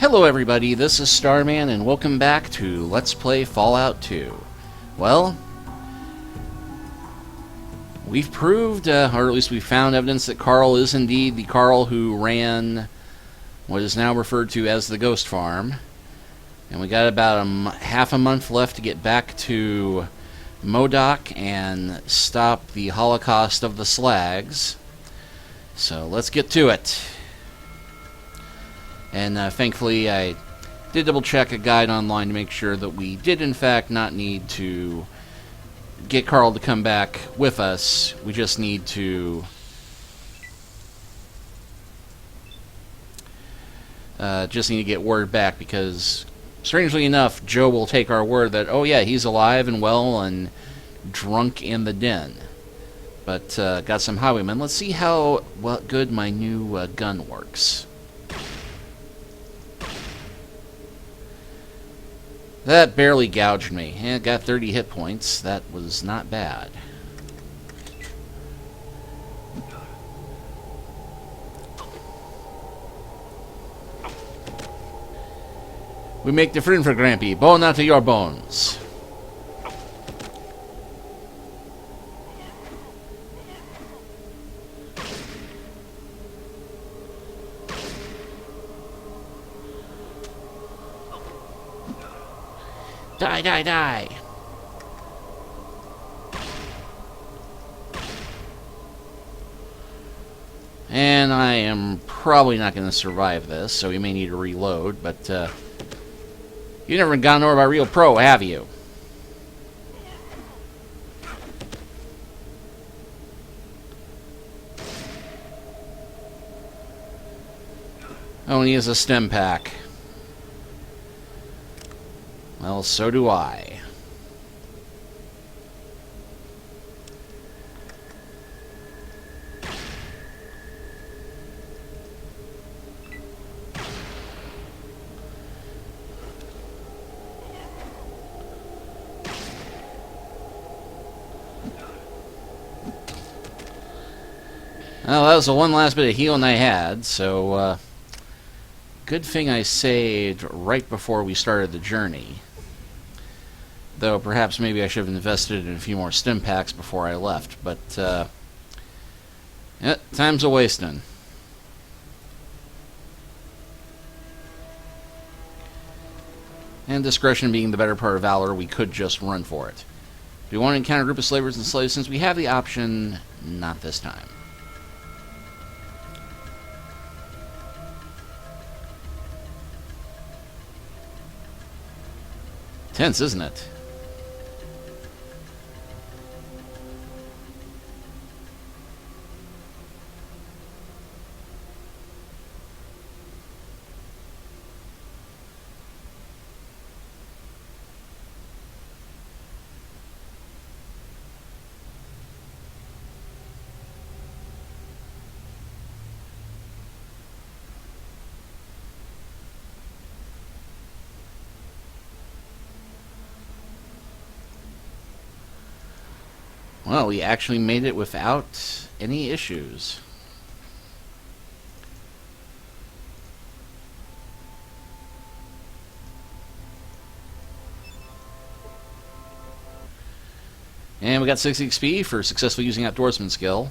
Hello everybody, this is Starman and welcome back to Let's Play Fallout 2. Well, we've proved, or at least we found evidence that Karl is indeed the Karl who ran what is now referred to as the Ghost Farm. And we got about half a month left to get back to Modoc and stop the Holocaust of the Slags. So let's get to it. And thankfully I did double check a guide online to make sure that we did in fact not need to get Karl to come back with us. We just need to get word back, because strangely enough Joe will take our word that, oh yeah, he's alive and well and drunk in the den. But got some highwaymen. Let's see how good my new gun works. That barely gouged me. It got 30 hit points. That was not bad. We make the friend for Grampy. Bone out of your bones. Die, die, die! And I am probably not going to survive this, so we may need to reload, but, you never gone over by Real Pro, have you? Oh, and he has a stem pack. Well, so do I. Well, that was the one last bit of healing I had, so good thing I saved right before we started the journey. Though perhaps maybe I should have invested in a few more stim packs before I left, but yeah, time's a wasting. And discretion being the better part of valor, we could just run for it. Do we want to encounter a group of slavers and slaves? Since we have the option, not this time. Tense, isn't it? Well, we actually made it without any issues. And we got 6 XP for successfully using Outdoorsman skill.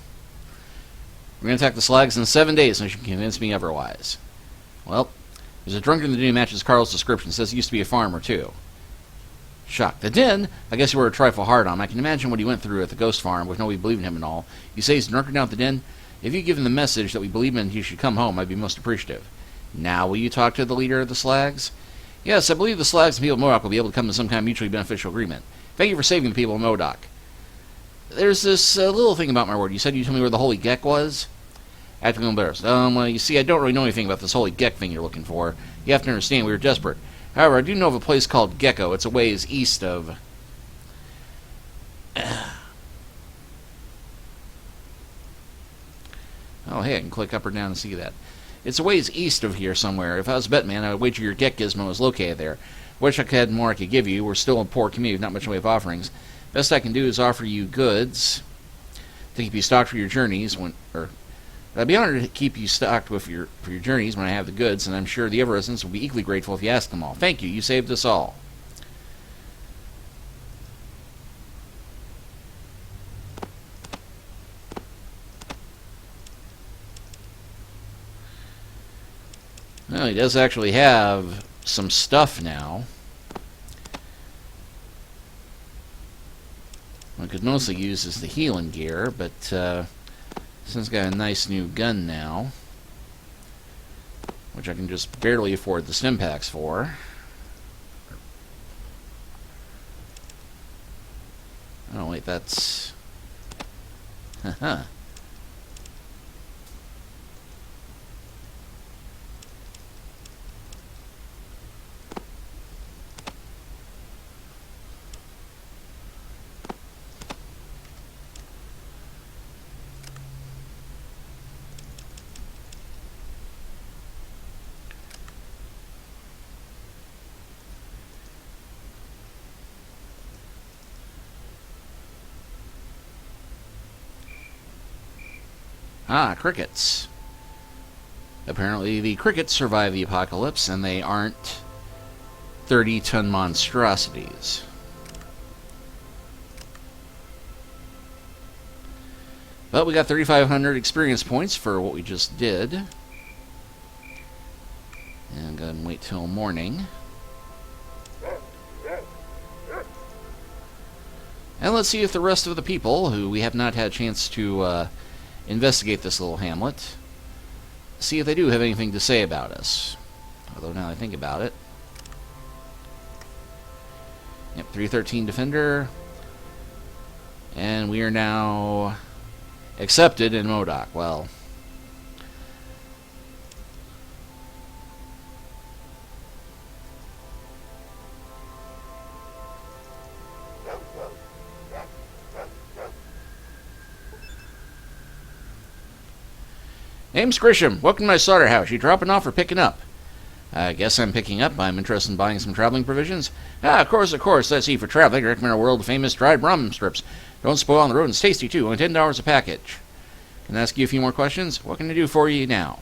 We're going to attack the Slags in 7 days unless you can convince me otherwise. Well, there's a drunkard in the den who matches Karl's description. It says he used to be a farmer, too. Shocked. The den? I guess you were a trifle hard on him. I can imagine what he went through at the Ghost Farm with nobody believing him and all. You say he's a drunkard down at the den? If you give him the message that we believe him and he should come home, I'd be most appreciative. Now, will you talk to the leader of the Slags? Yes, I believe the Slags and people of Modoc will be able to come to some kind of mutually beneficial agreement. Thank you for saving the people of Modoc. There's this little thing about my word. You said you'd tell me where the Holy Gek was? Acting embarrassed. Well, you see, I don't really know anything about this Holy Gek thing you're looking for. You have to understand, we were desperate. However, I do know of a place called Gecko. It's a ways east of... Oh, hey, I can click up or down and see that. It's a ways east of here somewhere. If I was a bet man, I would wager your Gek gizmo is located there. Wish I had more I could give you. We're still a poor community, not much in the way of offerings. Best I can do is offer you goods to keep you stocked for your journeys, or But I'd be honored to keep you stocked with for your journeys when I have the goods, and I'm sure the Ever-Residents will be equally grateful if you ask them all. Thank you. You saved us all. Well, he does actually have some stuff now. I could mostly use as the healing gear, but since I've got a nice new gun now, which I can just barely afford the stim packs for. Oh wait, that's... Haha. Ah, crickets. Apparently the crickets survive the apocalypse, and they aren't 30-ton monstrosities. But we got 3,500 experience points for what we just did. And go ahead and wait till morning. And let's see if the rest of the people, who we have not had a chance to investigate this little hamlet, see if they do have anything to say about us. Although now I think about it. Yep, 313 Defender. And we are now accepted in Modoc. Well, name's Grisham. Welcome to my slaughterhouse. You dropping off or picking up? I guess I'm picking up. I'm interested in buying some traveling provisions. Ah, of course. Let's see. For traveling, I recommend our world-famous dried Brahmin strips. Don't spoil on the road, and it's tasty, too. Only $10 a package. Can I ask you a few more questions? What can I do for you now?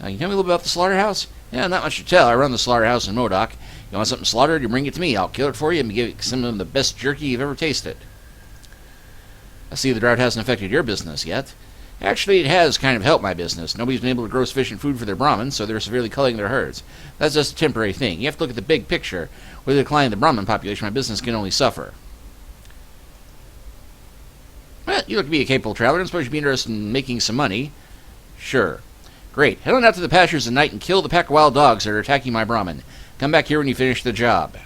Can you tell me a little about the slaughterhouse? Yeah, not much to tell. I run the slaughterhouse in Modoc. You want something slaughtered, you bring it to me. I'll kill it for you and give you some of the best jerky you've ever tasted. I see the drought hasn't affected your business yet. Actually, it has kind of helped my business. Nobody's been able to grow sufficient food for their Brahmins, so they're severely culling their herds. That's just a temporary thing. You have to look at the big picture. With the decline of the Brahmin population, my business can only suffer. Well, you look to be a capable traveler, and suppose you'd be interested in making some money. Sure. Great. Head on out to the pastures at night and kill the pack of wild dogs that are attacking my Brahmin. Come back here when you finish the job.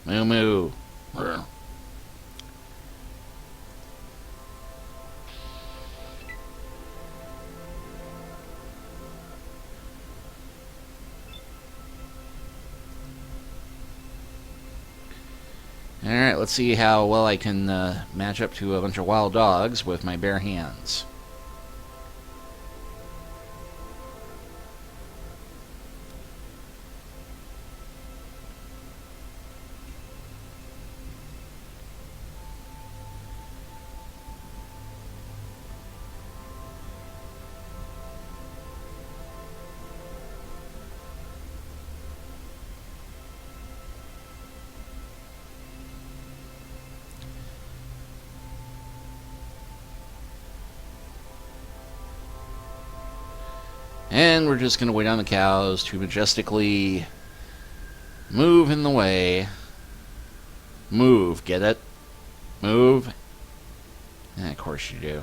Moo moo. Alright, let's see how well I can match up to a bunch of wild dogs with my bare hands. And we're just going to wait on the cows to majestically move in the way. Move, get it? Move. Of course you do.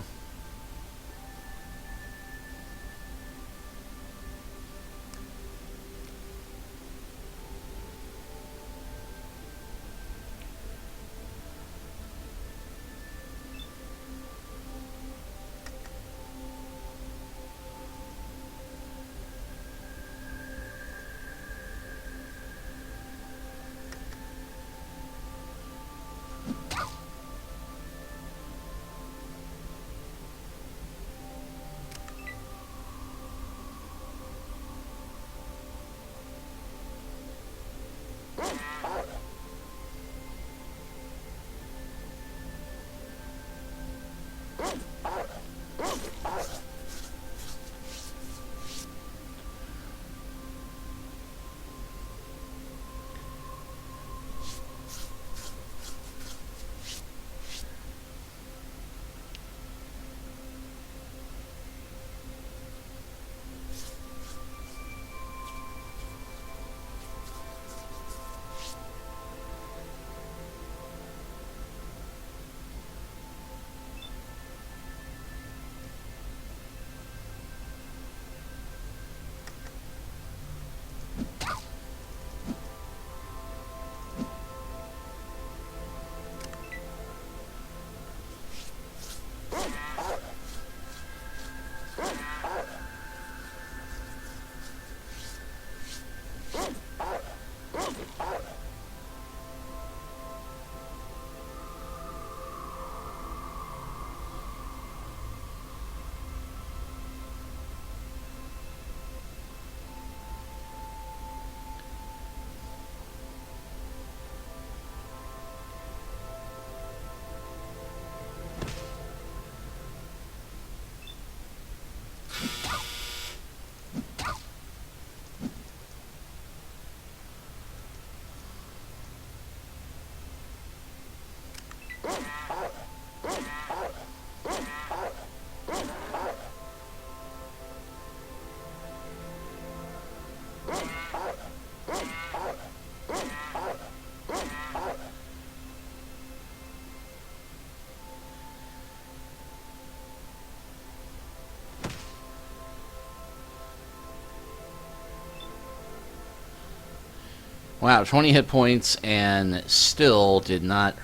Wow, 20 hit points and still did not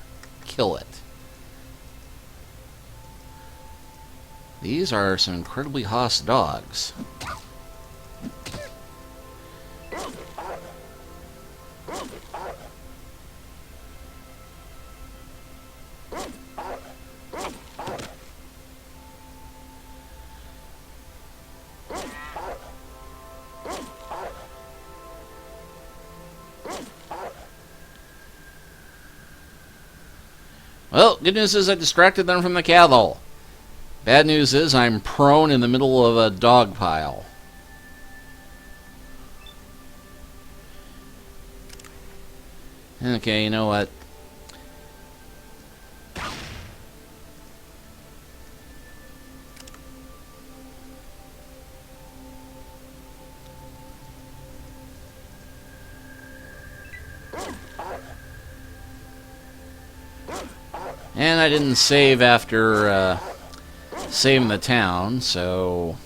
kill it. These are some incredibly hostile dogs. Well, good news is I distracted them from the cattle. Bad news is I'm prone in the middle of a dog pile. Okay, you know what? And I didn't save after saving the town, so...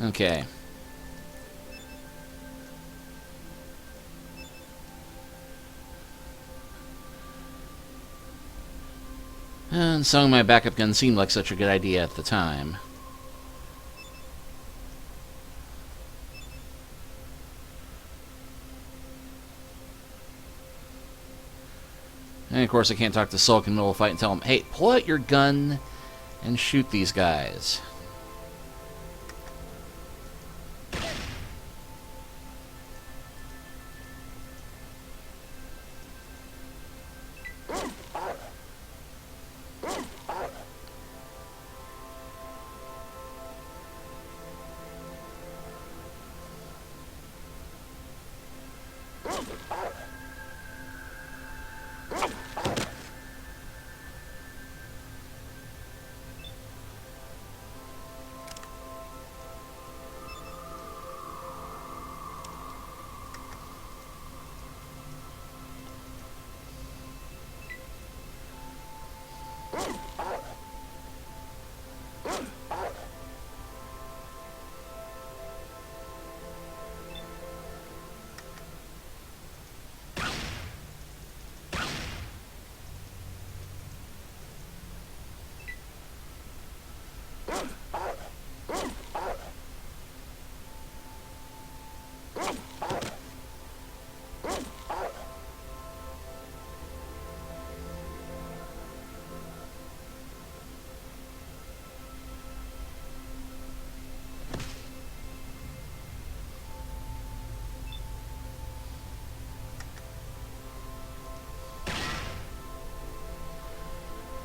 Okay. And selling my backup gun seemed like such a good idea at the time. And of course I can't talk to Sulk in the middle of a fight and tell him, hey, pull out your gun and shoot these guys.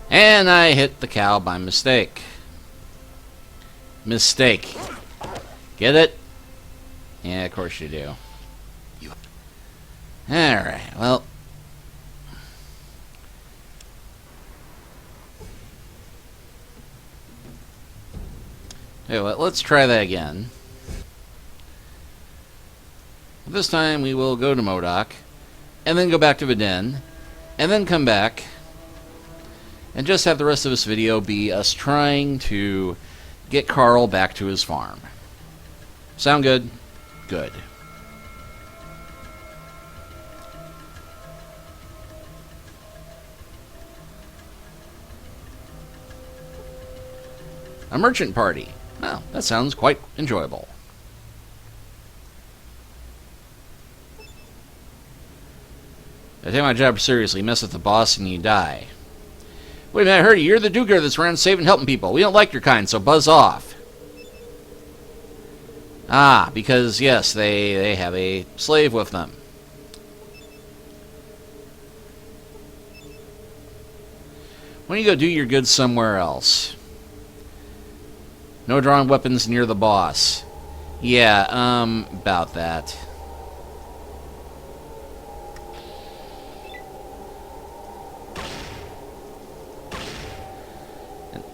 And I hit the cow by mistake. Mistake. Get it? Yeah, of course you do. Alright, well. Anyway, let's try that again. This time we will go to Modoc, and then go back to Viden, and then come back, and just have the rest of this video be us trying to get Karl back to his farm. Sound good? Good. A merchant party. Well, that sounds quite enjoyable. I take my job seriously, mess with the boss, and you die. Wait a minute, I heard you. You're the do-gooder that's around saving and helping people. We don't like your kind, so buzz off. Ah, because, yes, they have a slave with them. Why don't you go do your goods somewhere else? No drawing weapons near the boss. Yeah, about that.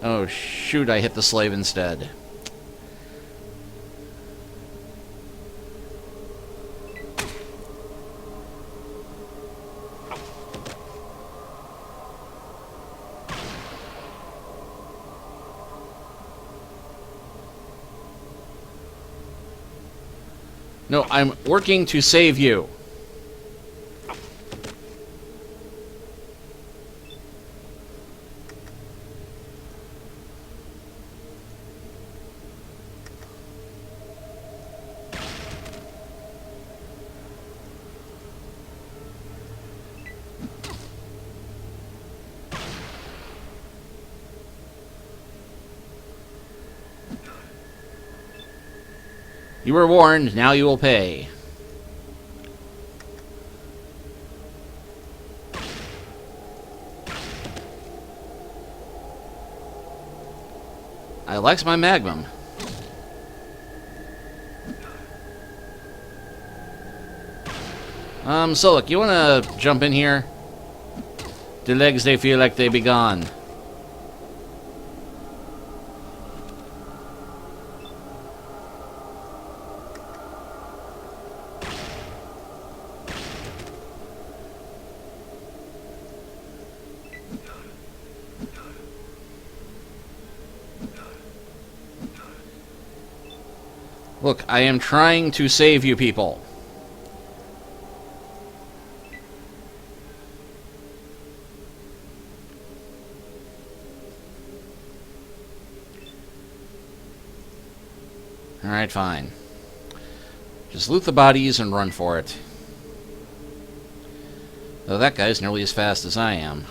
Oh, shoot, I hit the slave instead. No, I'm working to save you. You were warned, now you will pay. I likes my magnum. So look, you wanna jump in here? The legs, they feel like they be gone. Look, I am trying to save you people. Alright, fine. Just loot the bodies and run for it. Though that guy's nearly as fast as I am.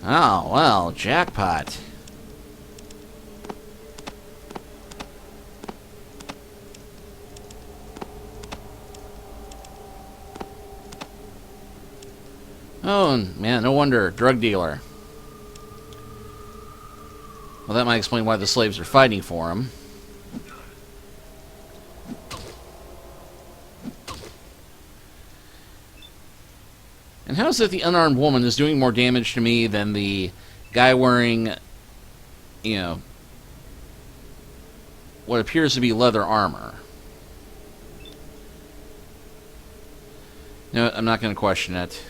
Oh, well, jackpot. Oh, man, no wonder. Drug dealer. Well, that might explain why the slaves are fighting for him. And how is it the unarmed woman is doing more damage to me than the guy wearing, you know, what appears to be leather armor? No, I'm not going to question it.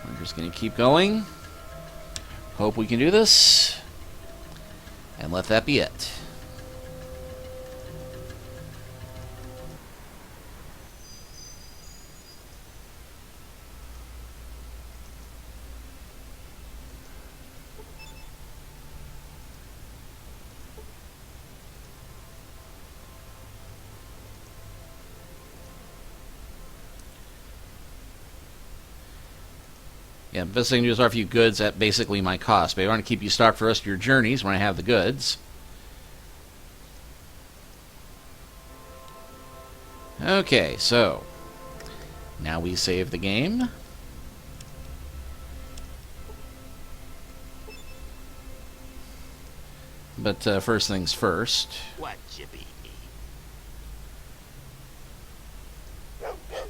We're just going to keep going. Hope we can do this. And let that be it. Yeah, the best thing to do is offer you goods at basically my cost. But I want to keep you stocked for the rest of your journeys when I have the goods. Okay, so now we save the game. But first things first. What you be?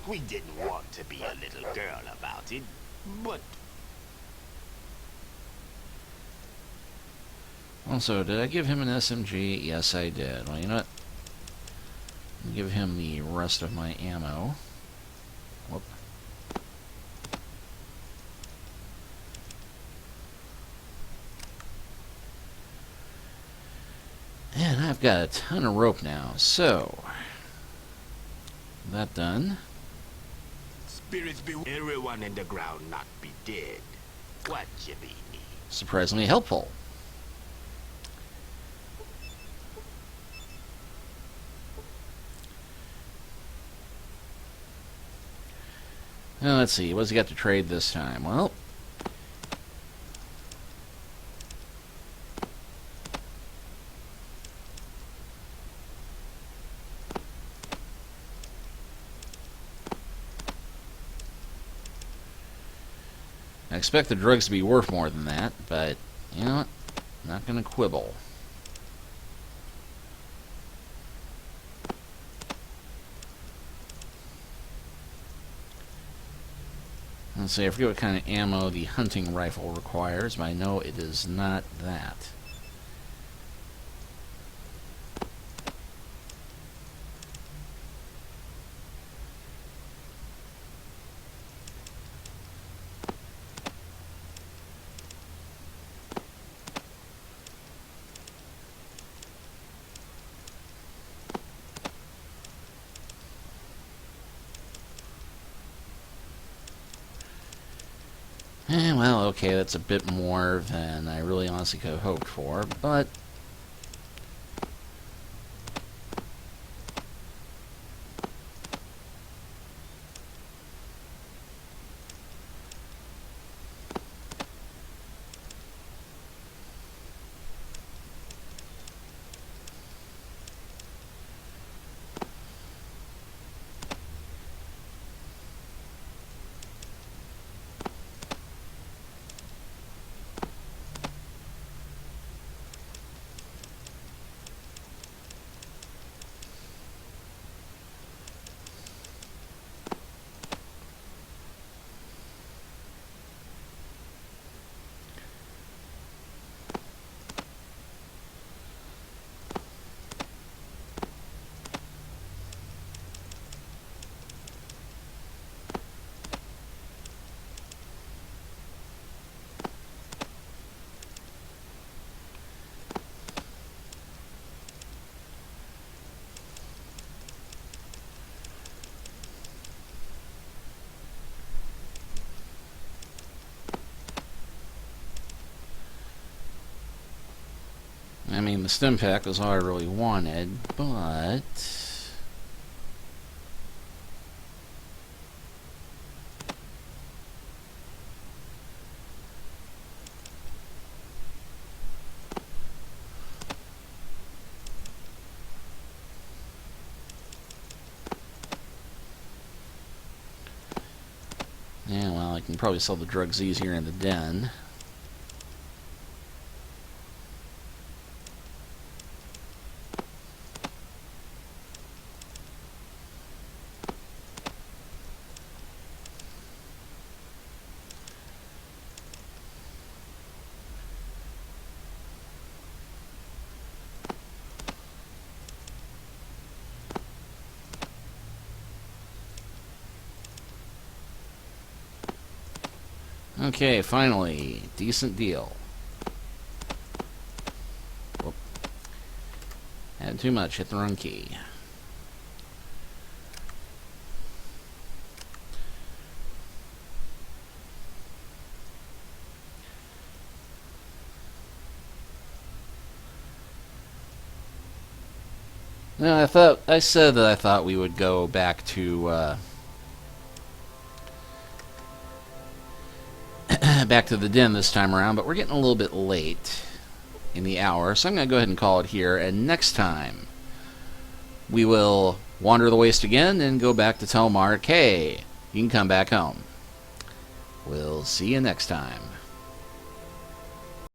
We didn't want to be a little girl about it, but... Also, did I give him an SMG? Yes, I did. Well, you know what? I'll give him the rest of my ammo. Whoop. And I've got a ton of rope now, so... that done. Spirits be everyone in the ground not be dead. What you be? Surprisingly helpful. Now, let's see. What's he got to trade this time? Well... expect the drugs to be worth more than that, but you know what? I'm not going to quibble. Let's see, I forget what kind of ammo the hunting rifle requires, but I know it is not that. Well, okay, that's a bit more than I really honestly could have hoped for, but I mean, the stim pack was all I really wanted, but yeah, well, I can probably sell the drugs easier in the den. Okay, finally, decent deal. Whoop. Had too much, hit the wrong key. No, I said that I thought we would go back to back to the den this time around, but we're getting a little bit late in the hour, so I'm going to go ahead and call it here, and next time we will wander the waste again and go back to tell Mark, hey, you can come back home. We'll see you next time.